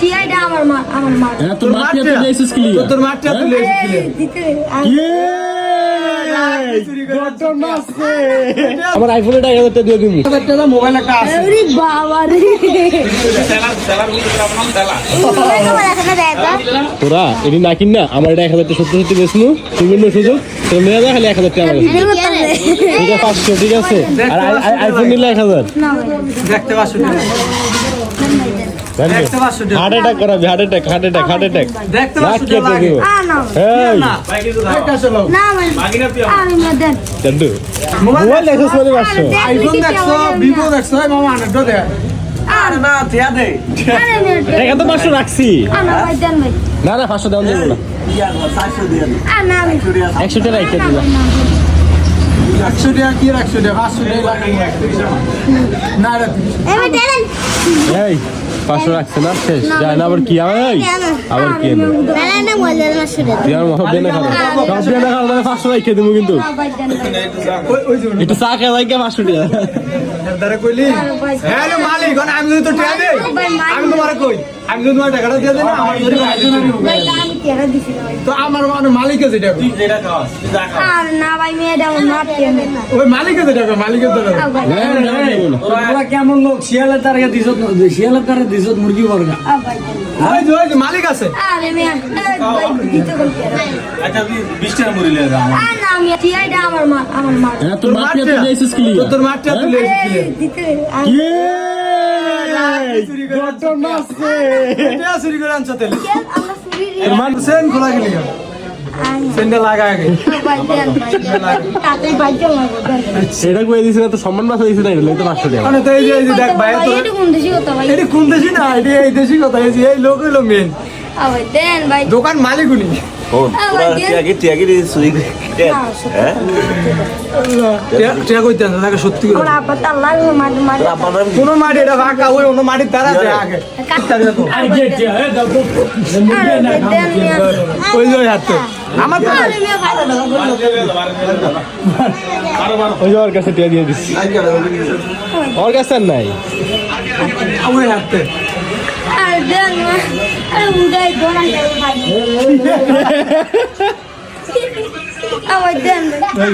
টিআইটা আমার মা তোর মাঠে তুলে এসেছিস কি তোর মাঠে তুলে এসেছিস আমার আইফোনে টাকা করতে দিয়ে দিবি মোবাইল একটা আছে আরে বাবা রে তোরা এটি না কিন না আমার এটা 1000 সত্যি সত্যি বেশনু বিভিন্ন সুযোগ তোর মেয়ে যা খালি 1000 টাকা এটা 500 ঠিক আছে আর আইফোন নিলে 1000 দেখতে পাচ্ছ দেখতে পাচ্ছ হার্ট অ্যাটাক করাবি হার্ট অ্যাটাক দেখতে পাচ্ছ এই না ভাই কিন্তু দেখা চলো না আমি মদন চন্ডু মোবাইল দেখছ মানে বাসো আইফোন দেখছো ভিভো দেখছো মামা আনটো দে আরে না দিয়া দে আরে মেয়ে টাকা তো 500 রাখছি আনা ভাই দেন ভাই না না 500 দাও দেব না 400 দিয়া আনা আমি 100 টাকা রেখে দিবা 100 টাকা কি রাখছো দে 500 টাকা লাগে না রে এমে দেন এই 500 রাখছে না শেষ যায় না আবার কি আবার কি এনে না না বলে না শুনে তুই আমার মহব দেনা খাও সব দেনা খাও মানে 500 রেখে দেবো কিন্তু ভাই দেন ওই যে একটু চা খেয়ে লাগে 500 টাকা দাঁড়া কইলি হ্যাঁ রে মালিক আমি যদি তো টাকা দেই আমি তোমারে কই আমি যদি তোমার টাকাটা দিয়ে দেই না আমার যদি আইজনারি হবে ভাই আমি কেরা দিছি ভাই তো আমার মানে মালিক আছে এটা তুই যেটা খাওয়াস তুই যা খাওয়া আর না ভাই মেয়েটা মারতে আমি ওই মালিক আছে এটা মালিকের তো তোরা কেমন লোক শিয়ালের তারে দিছত মুরগি বর্গা ভাই ওই যে মালিক আছে আরে মেয়ে ভাই দিতে কোন আচ্ছা তুই 20 টাকা মুড়ি লে যা আর না আমি টিআইটা আমার মা তোর মাঠে তুলে এসেছিস কি তোর মাঠে তুলে এসেছিস দিতে এটা চুরি করে আনছ তেল আমরা চুরি তোর মান সেন খোলা গেলি সেনটা লাগা আগে ভাই দেন ভাই তাতে ভাই জমা দেন সেটা কই দিছ না তো সম্মান মাছ হইছে না এটা তো 500 টাকা মানে তো এই যে দেখ ভাই তো এটা কোন দেশি কথা ভাই এটা কোন দেশি না এটা এই দেশি কথা এই লোক হলো মেন ভাই দেন ভাই দোকান মালিক উনি টিয়াগি চুরি হ্যাঁ টিয়া কইতেন তাকে সত্যি করে আমরা আপাতত আল্লাহ মার কোন মাটি এটা ফাঁকা ওই অন্য মাটির দ্বারা দেয় আগে ওই যে ওই হাতে আমার তো ওই যে ওর কাছে টিয়া দিয়ে দিছি ওর কাছে আর নাই ওই হাতে আর দেন আরে উড়াই দোনা ভাই আমার দেন ভাই